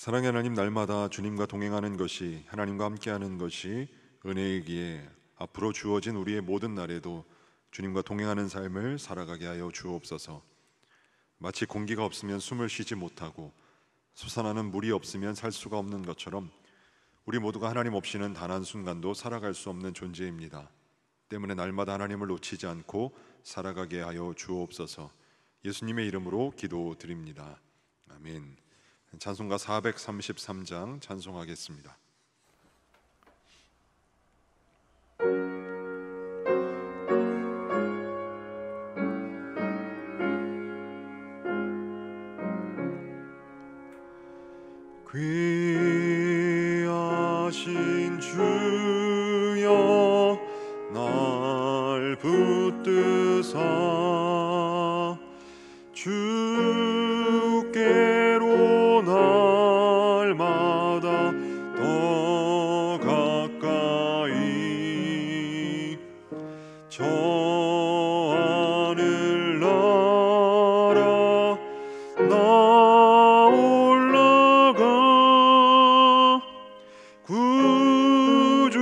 사랑의 하나님, 날마다 주님과 동행하는 것이, 하나님과 함께하는 것이 은혜이기에 앞으로 주어진 우리의 모든 날에도 주님과 동행하는 삶을 살아가게 하여 주옵소서. 마치 공기가 없으면 숨을 쉬지 못하고 솟아나는 물이 없으면 살 수가 없는 것처럼 우리 모두가 하나님 없이는 단 한순간도 살아갈 수 없는 존재입니다. 때문에 날마다 하나님을 놓치지 않고 살아가게 하여 주옵소서. 예수님의 이름으로 기도드립니다. 아멘. 찬송가 433장 찬송하겠습니다. 귀하신 주여 날 붙드사 주께로 날마다 더 가까이 저 하늘 나라 나 올라가 구주의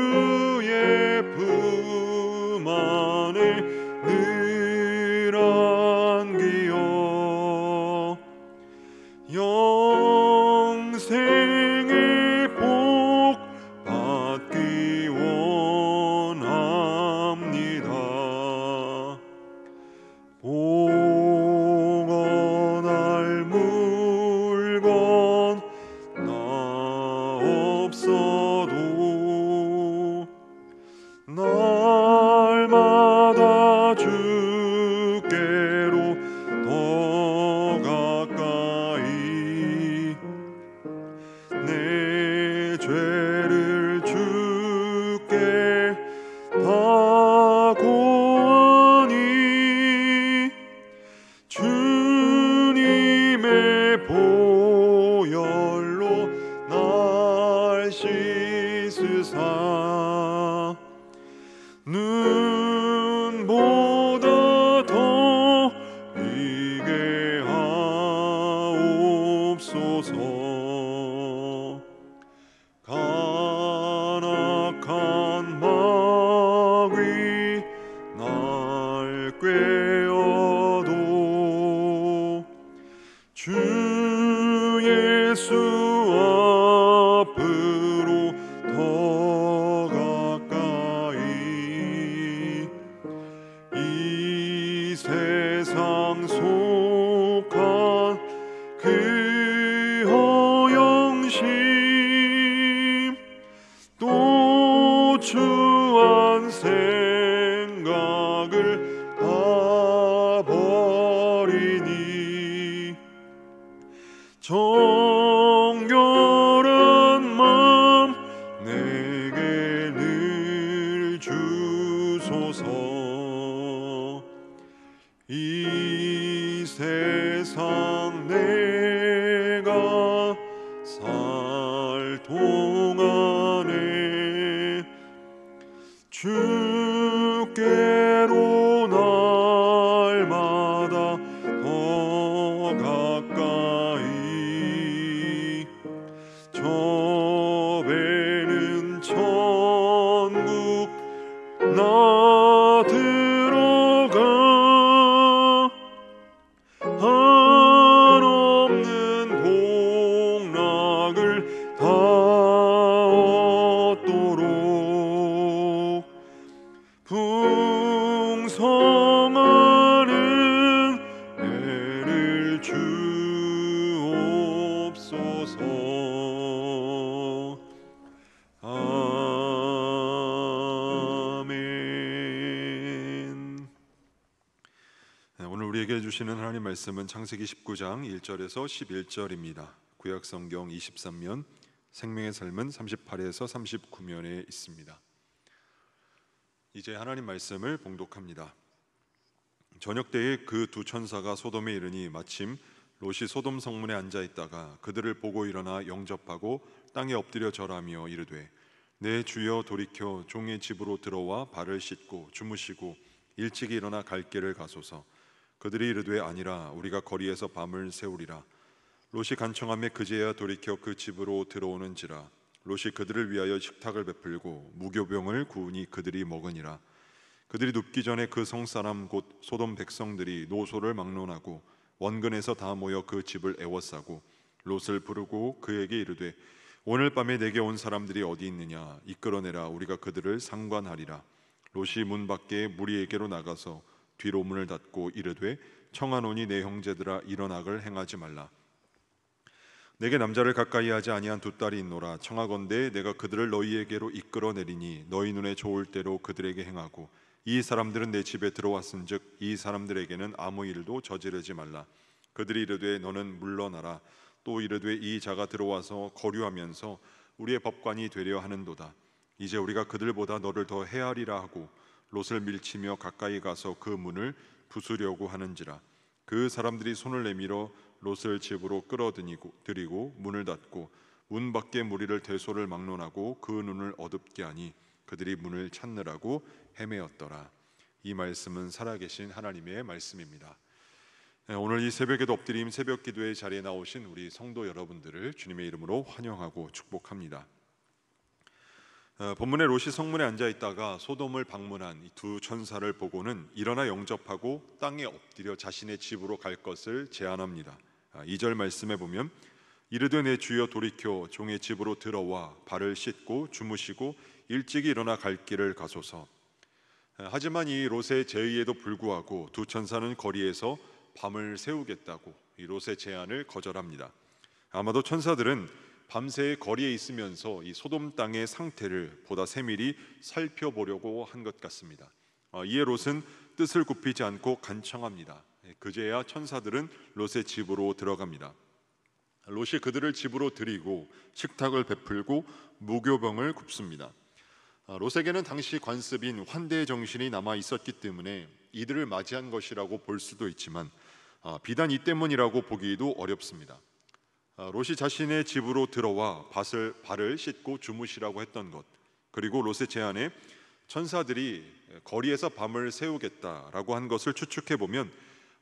품 안에 늘 안기어 영생의 복 받기 원합니다. 봉헌할 물건 나 없어도 날마다 주께로 더 가까이 내 죄를 주께 다 고하니 주님의 보혈로 날 씻으사 눈보다 더 이게 하옵소서. 간악한 마귀 날 꾀어도 주 예수 앞으로 더 가까이 이 세상 속한 그 허영심 또 추한 생각을 다 버리니 정결한 마음 내게 늘 주소서. 이 세상 내가 살 동안에 주께로 날마다 더 가까이 저 배는 천국 나 들어가 한없는 복락을 다 얻도록 풍성하는 애를 주옵소서. 아멘. 오늘 우리에게 주시는 하나님 말씀은 창세기 19장 1절에서 11절입니다. 구약성경 23면, 생명의 삶은 38에서 39면에 있습니다. 이제 하나님 말씀을 봉독합니다. 저녁 때에 그 두 천사가 소돔에 이르니 마침 롯이 소돔 성문에 앉아 있다가 그들을 보고 일어나 영접하고 땅에 엎드려 절하며 이르되 내 주여 돌이켜 종의 집으로 들어와 발을 씻고 주무시고 일찍이 일어나 갈 길을 가소서. 그들이 이르되 아니라 우리가 거리에서 밤을 새우리라. 롯이 간청함에 그제야 돌이켜 그 집으로 들어오는지라. 롯이 그들을 위하여 식탁을 베풀고 무교병을 구우니 그들이 먹으니라. 그들이 눕기 전에 그 성사람 곧 소돔 백성들이 노소를 막론하고 원근에서 다 모여 그 집을 애워싸고 롯을 부르고 그에게 이르되 오늘 밤에 내게 온 사람들이 어디 있느냐 이끌어내라 우리가 그들을 상관하리라. 롯이 문 밖에 무리에게로 나가서 뒤로 문을 닫고 이르되 청하노니 내 형제들아 이런 악을 행하지 말라. 내게 남자를 가까이 하지 아니한 두 딸이 있노라. 청하건대 내가 그들을 너희에게로 이끌어내리니 너희 눈에 좋을 대로 그들에게 행하고 이 사람들은 내 집에 들어왔은즉 이 사람들에게는 아무 일도 저지르지 말라. 그들이 이르되 너는 물러나라. 또 이르되 이 자가 들어와서 거류하면서 우리의 법관이 되려 하는도다. 이제 우리가 그들보다 너를 더 헤아리라 하고 롯을 밀치며 가까이 가서 그 문을 부수려고 하는지라. 그 사람들이 손을 내밀어 롯을 집으로 끌어들이고 문을 닫고 문 밖에 무리를 대소를 막론하고 그 눈을 어둡게 하니 그들이 문을 찾느라고 헤매었더라. 이 말씀은 살아계신 하나님의 말씀입니다. 오늘 이 새벽에도 엎드림 새벽 기도의 자리에 나오신 우리 성도 여러분들을 주님의 이름으로 환영하고 축복합니다. 본문의 롯이 성문에 앉아 있다가 소돔을 방문한 이 두 천사를 보고는 일어나 영접하고 땅에 엎드려 자신의 집으로 갈 것을 제안합니다. 2절 말씀에 보면 이르되 내 주여 돌이켜 종의 집으로 들어와 발을 씻고 주무시고 일찍이 일어나 갈 길을 가소서. 하지만 이 롯의 제의에도 불구하고 두 천사는 거리에서 밤을 새우겠다고 이 롯의 제안을 거절합니다. 아마도 천사들은 밤새 거리에 있으면서 이 소돔 땅의 상태를 보다 세밀히 살펴보려고 한 것 같습니다. 이에 롯은 뜻을 굽히지 않고 간청합니다. 그제야 천사들은 롯의 집으로 들어갑니다. 롯이 그들을 집으로 들이고 식탁을 베풀고 무교병을 굽습니다. 롯에게는 당시 관습인 환대의 정신이 남아 있었기 때문에 이들을 맞이한 것이라고 볼 수도 있지만 비단 이 때문이라고 보기도 어렵습니다. 롯이 자신의 집으로 들어와 발을 씻고 주무시라고 했던 것, 그리고 롯의 제안에 천사들이 거리에서 밤을 새우겠다라고 한 것을 추측해 보면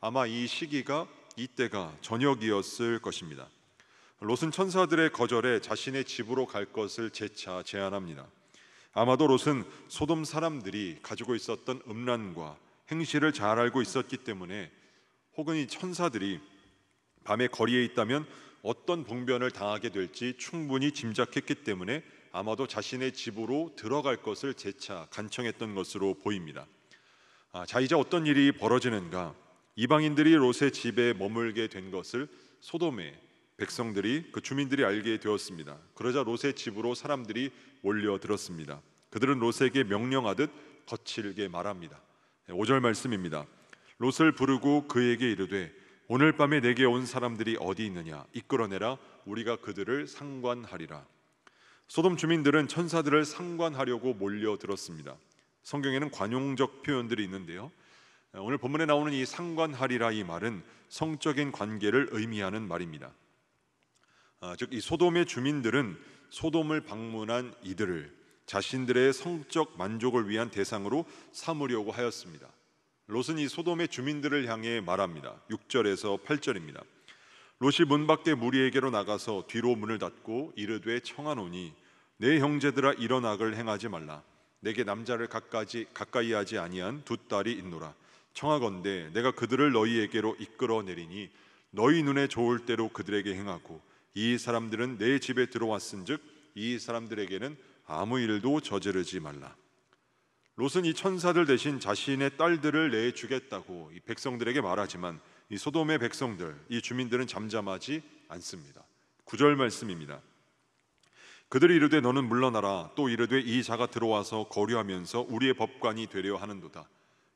아마 이 시기가 이때가 저녁이었을 것입니다. 롯은 천사들의 거절에 자신의 집으로 갈 것을 재차 제안합니다. 아마도 롯은 소돔 사람들이 가지고 있었던 음란과 행실을 잘 알고 있었기 때문에 혹은 이 천사들이 밤에 거리에 있다면 어떤 봉변을 당하게 될지 충분히 짐작했기 때문에 아마도 자신의 집으로 들어갈 것을 재차 간청했던 것으로 보입니다. 자, 이제 어떤 일이 벌어지는가? 이방인들이 롯의 집에 머물게 된 것을 소돔의 백성들이 그 주민들이 알게 되었습니다. 그러자 롯의 집으로 사람들이 몰려들었습니다. 그들은 롯에게 명령하듯 거칠게 말합니다. 5절 말씀입니다. 롯을 부르고 그에게 이르되 오늘 밤에 내게 온 사람들이 어디 있느냐 이끌어내라 우리가 그들을 상관하리라. 소돔 주민들은 천사들을 상관하려고 몰려들었습니다. 성경에는 관용적 표현들이 있는데요, 오늘 본문에 나오는 이 상관하리라 이 말은 성적인 관계를 의미하는 말입니다. 즉 이 소돔의 주민들은 소돔을 방문한 이들을 자신들의 성적 만족을 위한 대상으로 삼으려고 하였습니다. 롯은 이 소돔의 주민들을 향해 말합니다. 6절에서 8절입니다. 롯이 문 밖에 무리에게로 나가서 뒤로 문을 닫고 이르되 청하노니 내 형제들아 이런 악을 행하지 말라. 내게 남자를 가까이 하지 아니한 두 딸이 있노라. 청하건대 내가 그들을 너희에게로 이끌어내리니 너희 눈에 좋을 대로 그들에게 행하고 이 사람들은 내 집에 들어왔은즉 이 사람들에게는 아무 일도 저지르지 말라. 롯은 이 천사들 대신 자신의 딸들을 내주겠다고 이 백성들에게 말하지만 이 소돔의 백성들, 이 주민들은 잠잠하지 않습니다. 9절 말씀입니다. 그들이 이르되 너는 물러나라. 또 이르되 이 자가 들어와서 거류하면서 우리의 법관이 되려 하는도다.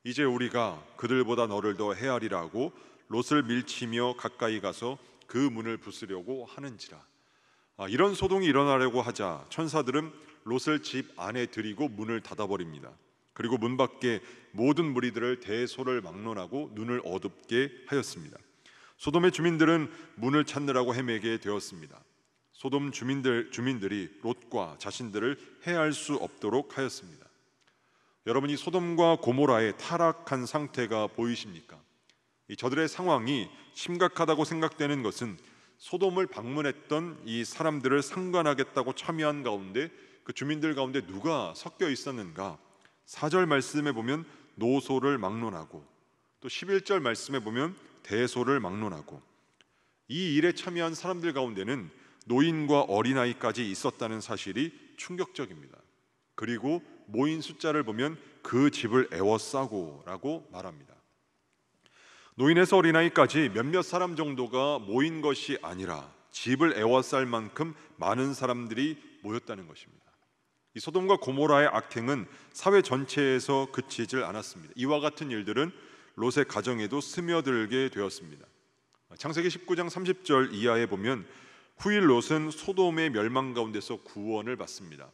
이제 우리가 그들보다 너를 더 헤아리라 하고 롯을 밀치며 가까이 가서 그 문을 부수려고 하는지라. 이런 소동이 일어나려고 하자 천사들은 롯을 집 안에 들이고 문을 닫아버립니다. 그리고 문 밖에 모든 무리들을 대소를 막론하고 눈을 어둡게 하였습니다. 소돔의 주민들은 문을 찾느라고 헤매게 되었습니다. 소돔 주민들이 롯과 자신들을 해할 수 없도록 하였습니다. 여러분이 소돔과 고모라의 타락한 상태가 보이십니까? 저들의 상황이 심각하다고 생각되는 것은 소돔을 방문했던 이 사람들을 상관하겠다고 참여한 가운데 그 주민들 가운데 누가 섞여 있었는가? 4절 말씀에 보면 노소를 막론하고, 또 11절 말씀에 보면 대소를 막론하고, 이 일에 참여한 사람들 가운데는 노인과 어린아이까지 있었다는 사실이 충격적입니다. 그리고 모인 숫자를 보면 그 집을 에워싸고라고 말합니다. 노인에서 어린아이까지 몇몇 사람 정도가 모인 것이 아니라 집을 에워쌀 만큼 많은 사람들이 모였다는 것입니다. 이 소돔과 고모라의 악행은 사회 전체에서 그치질 않았습니다. 이와 같은 일들은 롯의 가정에도 스며들게 되었습니다. 창세기 19장 30절 이하에 보면 후일 롯은 소돔의 멸망 가운데서 구원을 받습니다.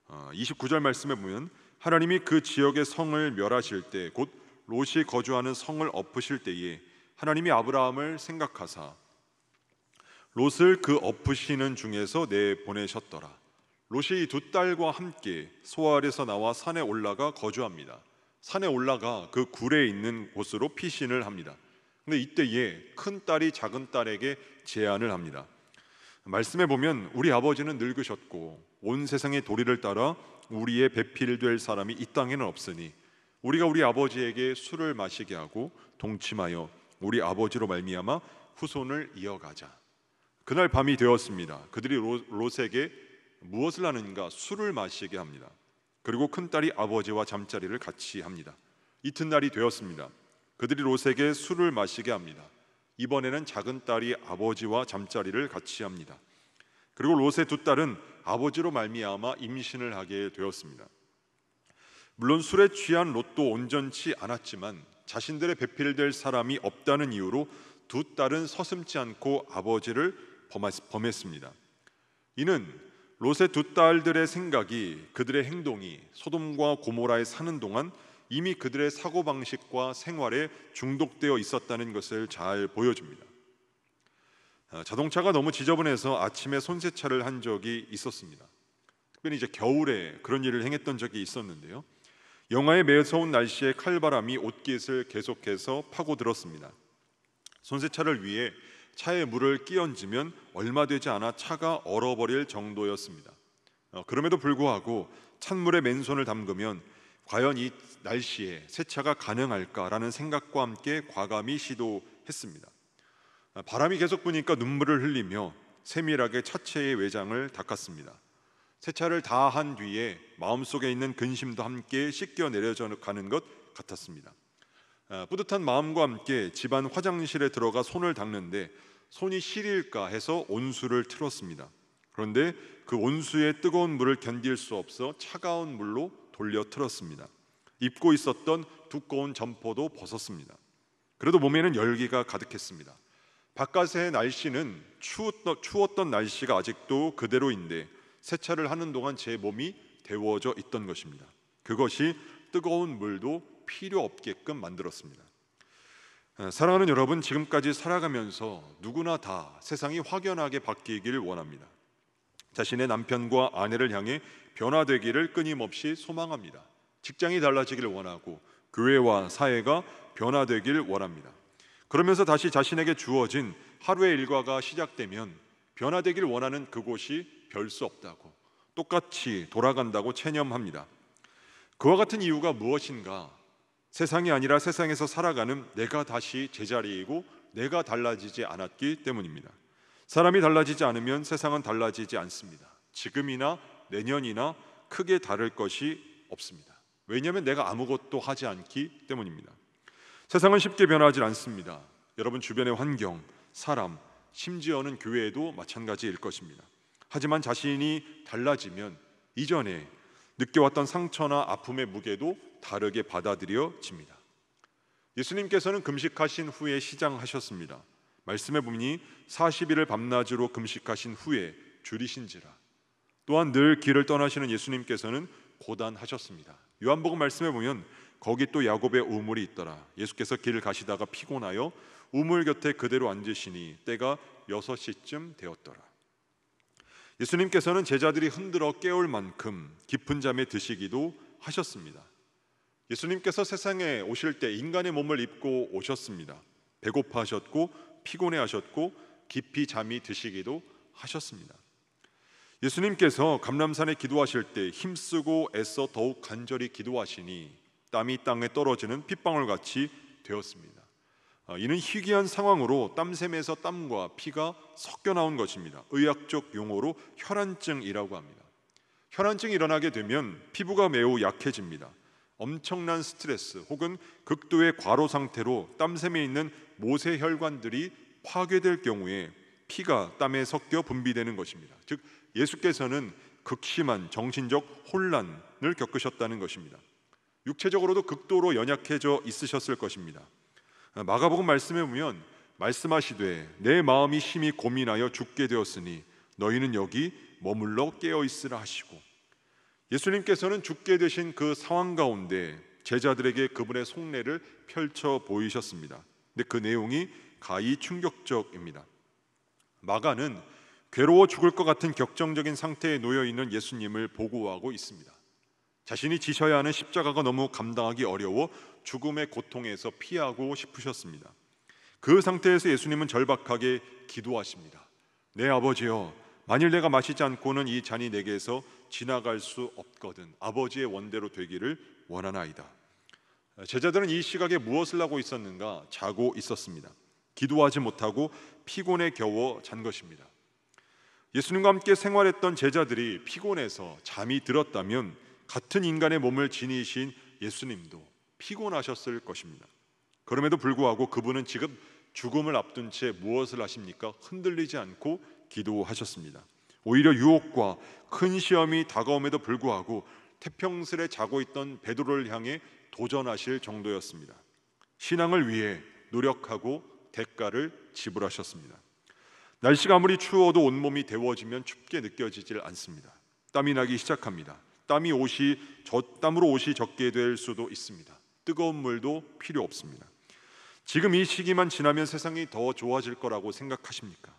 29절 말씀에 보면 하나님이 그 지역의 성을 멸하실 때, 곧 롯이 거주하는 성을 엎으실 때에 하나님이 아브라함을 생각하사 롯을 그 엎으시는 중에서 내보내셨더라. 롯이 두 딸과 함께 소알에서 나와 산에 올라가 거주합니다. 산에 올라가 그 굴에 있는 곳으로 피신을 합니다. 그런데 이때에 큰 딸이 작은 딸에게 제안을 합니다. 말씀에 보면 우리 아버지는 늙으셨고 온 세상의 도리를 따라 우리의 배필될 사람이 이 땅에는 없으니 우리가 우리 아버지에게 술을 마시게 하고 동침하여 우리 아버지로 말미암아 후손을 이어가자. 그날 밤이 되었습니다. 그들이 롯에게 무엇을 하는가? 술을 마시게 합니다. 그리고 큰딸이 아버지와 잠자리를 같이 합니다. 이튿날이 되었습니다. 그들이 롯에게 술을 마시게 합니다. 이번에는 작은 딸이 아버지와 잠자리를 같이 합니다. 그리고 롯의 두 딸은 아버지로 말미암아 임신을 하게 되었습니다. 물론 술에 취한 롯도 온전치 않았지만 자신들의 배필될 사람이 없다는 이유로 두 딸은 서슴지 않고 아버지를 범했습니다. 이는 롯의 두 딸들의 생각이, 그들의 행동이 소돔과 고모라에 사는 동안 이미 그들의 사고방식과 생활에 중독되어 있었다는 것을 잘 보여줍니다. 자동차가 너무 지저분해서 아침에 손세차를 한 적이 있었습니다. 특별히 이제 겨울에 그런 일을 행했던 적이 있었는데요. 영하의 매서운 날씨에 칼바람이 옷깃을 계속해서 파고들었습니다. 손세차를 위해 차에 물을 끼얹으면 얼마 되지 않아 차가 얼어버릴 정도였습니다. 그럼에도 불구하고 찬물에 맨손을 담그면 과연 이 날씨에 세차가 가능할까라는 생각과 함께 과감히 시도했습니다. 바람이 계속 부니까 눈물을 흘리며 세밀하게 차체의 외장을 닦았습니다. 세차를 다 한 뒤에 마음속에 있는 근심도 함께 씻겨 내려져 가는 것 같았습니다. 뿌듯한 마음과 함께 집안 화장실에 들어가 손을 닦는데 손이 시릴까 해서 온수를 틀었습니다. 그런데 그 온수의 뜨거운 물을 견딜 수 없어 차가운 물로 돌려 틀었습니다. 입고 있었던 두꺼운 점퍼도 벗었습니다. 그래도 몸에는 열기가 가득했습니다. 바깥의 날씨는 추웠던 날씨가 아직도 그대로인데 세차를 하는 동안 제 몸이 데워져 있던 것입니다. 그것이 뜨거운 물도 필요 없게끔 만들었습니다. 사랑하는 여러분, 지금까지 살아가면서 누구나 다 세상이 확연하게 바뀌길 원합니다. 자신의 남편과 아내를 향해 변화되기를 끊임없이 소망합니다. 직장이 달라지기를 원하고 교회와 사회가 변화되길 원합니다. 그러면서 다시 자신에게 주어진 하루의 일과가 시작되면 변화되길 원하는 그곳이 별 수 없다고, 똑같이 돌아간다고 체념합니다. 그와 같은 이유가 무엇인가? 세상이 아니라 세상에서 살아가는 내가 다시 제자리이고 내가 달라지지 않았기 때문입니다. 사람이 달라지지 않으면 세상은 달라지지 않습니다. 지금이나 내년이나 크게 다를 것이 없습니다. 왜냐하면 내가 아무것도 하지 않기 때문입니다. 세상은 쉽게 변하지 않습니다. 여러분 주변의 환경, 사람, 심지어는 교회에도 마찬가지일 것입니다. 하지만 자신이 달라지면 이전에 느껴왔던 상처나 아픔의 무게도 다르게 받아들여집니다. 예수님께서는 금식하신 후에 시장하셨습니다. 말씀해 보니 40일을 밤낮으로 금식하신 후에 줄이신지라. 또한 늘 길을 떠나시는 예수님께서는 고단하셨습니다. 요한복음 말씀해 보면 거기 또 야곱의 우물이 있더라. 예수께서 길을 가시다가 피곤하여 우물 곁에 그대로 앉으시니 때가 6시쯤 되었더라. 예수님께서는 제자들이 흔들어 깨울 만큼 깊은 잠에 드시기도 하셨습니다. 예수님께서 세상에 오실 때 인간의 몸을 입고 오셨습니다. 배고파하셨고 피곤해하셨고 깊이 잠이 드시기도 하셨습니다. 예수님께서 감람산에 기도하실 때 힘쓰고 애써 더욱 간절히 기도하시니 땀이 땅에 떨어지는 핏방울같이 되었습니다. 이는 희귀한 상황으로 땀샘에서 땀과 피가 섞여 나온 것입니다. 의학적 용어로 혈안증이라고 합니다. 혈안증이 일어나게 되면 피부가 매우 약해집니다. 엄청난 스트레스 혹은 극도의 과로 상태로 땀샘에 있는 모세혈관들이 파괴될 경우에 피가 땀에 섞여 분비되는 것입니다. 즉 예수께서는 극심한 정신적 혼란을 겪으셨다는 것입니다. 육체적으로도 극도로 연약해져 있으셨을 것입니다. 마가복음 말씀에 보면 말씀하시되 내 마음이 심히 고민하여 죽게 되었으니 너희는 여기 머물러 깨어 있으라 하시고, 예수님께서는 죽게 되신 그 상황 가운데 제자들에게 그분의 속내를 펼쳐 보이셨습니다. 근데 그 내용이 가히 충격적입니다. 마가는 괴로워 죽을 것 같은 격정적인 상태에 놓여 있는 예수님을 보고하고 있습니다. 자신이 지셔야 하는 십자가가 너무 감당하기 어려워 죽음의 고통에서 피하고 싶으셨습니다. 그 상태에서 예수님은 절박하게 기도하십니다. 내 아버지여, 만일 내가 마시지 않고는 이 잔이 내게서 지나갈 수 없거든 아버지의 원대로 되기를 원하나이다. 제자들은 이 시각에 무엇을 하고 있었는가? 자고 있었습니다. 기도하지 못하고 피곤에 겨워 잔 것입니다. 예수님과 함께 생활했던 제자들이 피곤해서 잠이 들었다면 같은 인간의 몸을 지니신 예수님도 피곤하셨을 것입니다. 그럼에도 불구하고 그분은 지금 죽음을 앞둔 채 무엇을 하십니까? 흔들리지 않고 기도하셨습니다. 오히려 유혹과 큰 시험이 다가옴에도 불구하고 태평스레 자고 있던 베드로를 향해 도전하실 정도였습니다. 신앙을 위해 노력하고 대가를 지불하셨습니다. 날씨가 아무리 추워도 온몸이 데워지면 춥게 느껴지질 않습니다. 땀이 나기 시작합니다. 땀으로 옷이 젖게 될 수도 있습니다. 뜨거운 물도 필요 없습니다. 지금 이 시기만 지나면 세상이 더 좋아질 거라고 생각하십니까?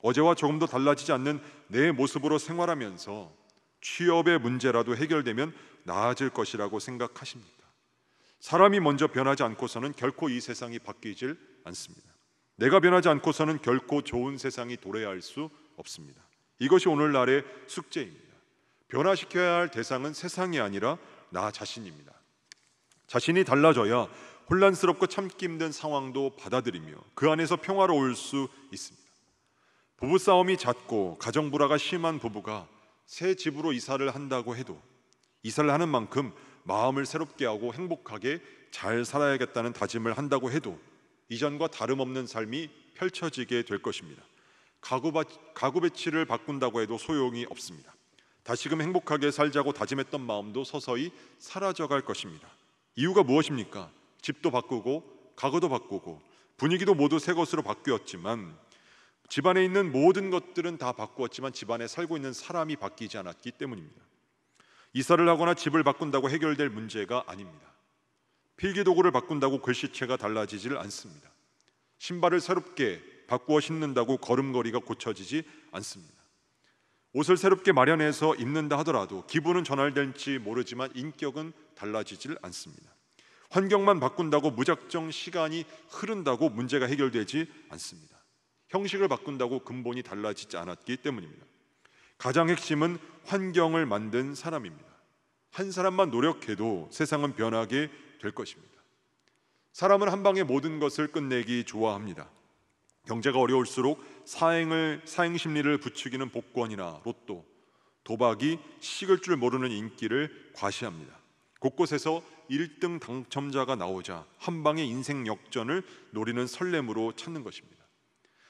어제와 조금도 달라지지 않는 내 모습으로 생활하면서 취업의 문제라도 해결되면 나아질 것이라고 생각하십니까? 사람이 먼저 변하지 않고서는 결코 이 세상이 바뀌질 않습니다. 내가 변하지 않고서는 결코 좋은 세상이 도래할 수 없습니다. 이것이 오늘날의 숙제입니다. 변화시켜야 할 대상은 세상이 아니라 나 자신입니다. 자신이 달라져야 혼란스럽고 참기 힘든 상황도 받아들이며 그 안에서 평화로울 수 있습니다. 부부싸움이 잦고 가정불화가 심한 부부가 새 집으로 이사를 한다고 해도 이사를 하는 만큼 마음을 새롭게 하고 행복하게 잘 살아야겠다는 다짐을 한다고 해도 이전과 다름없는 삶이 펼쳐지게 될 것입니다. 가구 배치를 바꾼다고 해도 소용이 없습니다. 다시금 행복하게 살자고 다짐했던 마음도 서서히 사라져갈 것입니다. 이유가 무엇입니까? 집도 바꾸고 가구도 바꾸고 분위기도 모두 새 것으로 바뀌었지만, 집안에 있는 모든 것들은 다 바꾸었지만 집안에 살고 있는 사람이 바뀌지 않았기 때문입니다. 이사를 하거나 집을 바꾼다고 해결될 문제가 아닙니다. 필기도구를 바꾼다고 글씨체가 달라지질 않습니다. 신발을 새롭게 바꾸어 신는다고 걸음걸이가 고쳐지지 않습니다. 옷을 새롭게 마련해서 입는다 하더라도 기분은 전환될지 모르지만 인격은 달라지질 않습니다. 환경만 바꾼다고 무작정 시간이 흐른다고 문제가 해결되지 않습니다. 형식을 바꾼다고 근본이 달라지지 않았기 때문입니다. 가장 핵심은 환경을 만든 사람입니다. 한 사람만 노력해도 세상은 변하게 될 것입니다. 사람은 한 방에 모든 것을 끝내기 좋아합니다. 경제가 어려울수록 사행 심리를 부추기는 복권이나 로또, 도박이 식을 줄 모르는 인기를 과시합니다. 곳곳에서 1등 당첨자가 나오자 한 방의 인생 역전을 노리는 설렘으로 찾는 것입니다.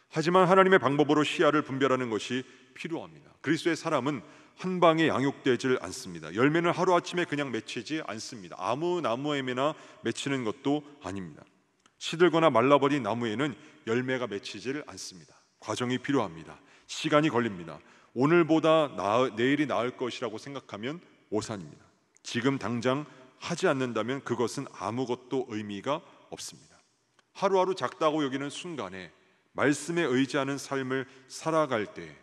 하지만 하나님의 방법으로 시야를 분별하는 것이 필요합니다. 그리스도의 사람은 한 방에 양육되질 않습니다. 열매는 하루아침에 그냥 맺히지 않습니다. 아무 나무에나 맺히는 것도 아닙니다. 시들거나 말라버린 나무에는 열매가 맺히질 않습니다. 과정이 필요합니다. 시간이 걸립니다. 오늘보다 내일이 나을 것이라고 생각하면 오산입니다. 지금 당장 하지 않는다면 그것은 아무것도 의미가 없습니다. 하루하루 작다고 여기는 순간에 말씀에 의지하는 삶을 살아갈 때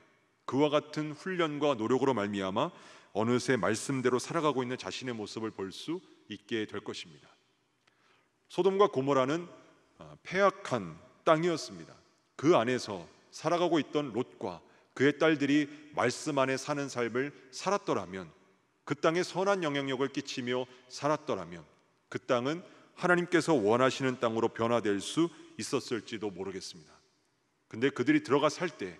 그와 같은 훈련과 노력으로 말미암아 어느새 말씀대로 살아가고 있는 자신의 모습을 볼 수 있게 될 것입니다. 소돔과 고모라는 패악한 땅이었습니다. 그 안에서 살아가고 있던 롯과 그의 딸들이 말씀 안에 사는 삶을 살았더라면, 그 땅에 선한 영향력을 끼치며 살았더라면 그 땅은 하나님께서 원하시는 땅으로 변화될 수 있었을지도 모르겠습니다. 근데 그들이 들어가 살 때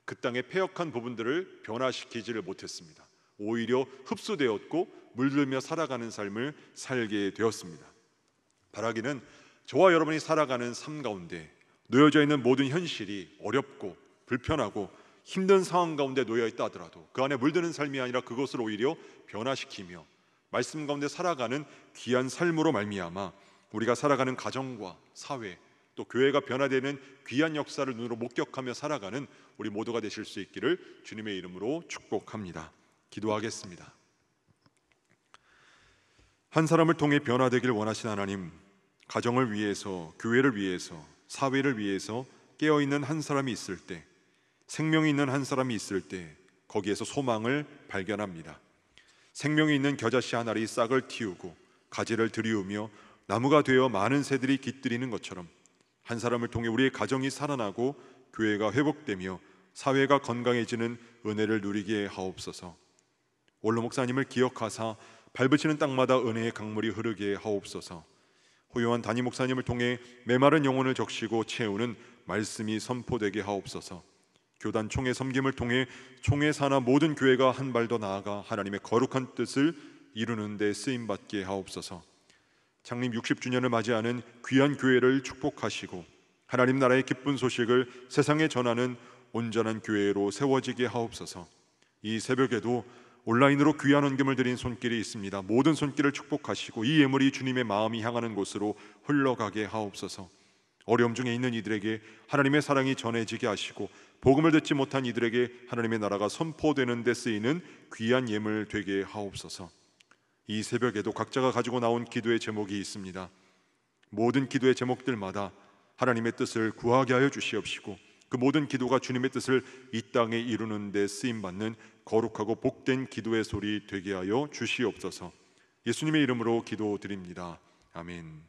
그 땅의 패역한 부분들을 변화시키지를 못했습니다. 오히려 흡수되었고 물들며 살아가는 삶을 살게 되었습니다. 바라기는 저와 여러분이 살아가는 삶 가운데 놓여져 있는 모든 현실이 어렵고 불편하고 힘든 상황 가운데 놓여 있다 하더라도 그 안에 물드는 삶이 아니라 그것을 오히려 변화시키며 말씀 가운데 살아가는 귀한 삶으로 말미암아 우리가 살아가는 가정과 사회, 또 교회가 변화되는 귀한 역사를 눈으로 목격하며 살아가는 우리 모두가 되실 수 있기를 주님의 이름으로 축복합니다. 기도하겠습니다. 한 사람을 통해 변화되길 원하신 하나님, 가정을 위해서, 교회를 위해서, 사회를 위해서 깨어있는 한 사람이 있을 때, 생명이 있는 한 사람이 있을 때 거기에서 소망을 발견합니다. 생명이 있는 겨자씨 한 알이 싹을 틔우고 가지를 들이우며 나무가 되어 많은 새들이 깃들이는 것처럼 한 사람을 통해 우리의 가정이 살아나고 교회가 회복되며 사회가 건강해지는 은혜를 누리게 하옵소서. 원로 목사님을 기억하사 밟으시는 땅마다 은혜의 강물이 흐르게 하옵소서. 호요한 담임 목사님을 통해 메마른 영혼을 적시고 채우는 말씀이 선포되게 하옵소서. 교단 총회 섬김을 통해 총회 산하 모든 교회가 한 발 더 나아가 하나님의 거룩한 뜻을 이루는 데 쓰임받게 하옵소서. 창립 60주년을 맞이하는 귀한 교회를 축복하시고 하나님 나라의 기쁜 소식을 세상에 전하는 온전한 교회로 세워지게 하옵소서. 이 새벽에도 온라인으로 귀한 헌금을 드린 손길이 있습니다. 모든 손길을 축복하시고 이 예물이 주님의 마음이 향하는 곳으로 흘러가게 하옵소서. 어려움 중에 있는 이들에게 하나님의 사랑이 전해지게 하시고 복음을 듣지 못한 이들에게 하나님의 나라가 선포되는 데 쓰이는 귀한 예물 되게 하옵소서. 이 새벽에도 각자가 가지고 나온 기도의 제목이 있습니다. 모든 기도의 제목들마다 하나님의 뜻을 구하게 하여 주시옵시고 그 모든 기도가 주님의 뜻을 이 땅에 이루는 데 쓰임받는 거룩하고 복된 기도의 소리 되게 하여 주시옵소서. 예수님의 이름으로 기도드립니다. 아멘.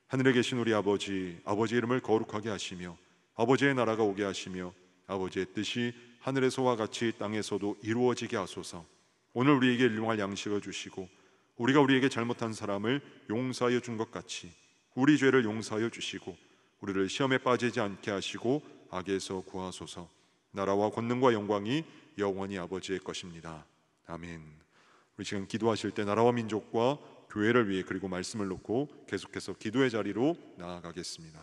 하늘에 계신 우리 아버지, 아버지의 이름을 거룩하게 하시며 아버지의 나라가 오게 하시며 아버지의 뜻이 하늘에서와 같이 땅에서도 이루어지게 하소서. 오늘 우리에게 일용할 양식을 주시고 우리가 우리에게 잘못한 사람을 용서하여 준 것 같이 우리 죄를 용서하여 주시고 우리를 시험에 빠지지 않게 하시고 악에서 구하소서. 나라와 권능과 영광이 영원히 아버지의 것입니다. 아멘. 우리 지금 기도하실 때 나라와 민족과 교회를 위해 그리고 말씀을 놓고 계속해서 기도의 자리로 나아가겠습니다.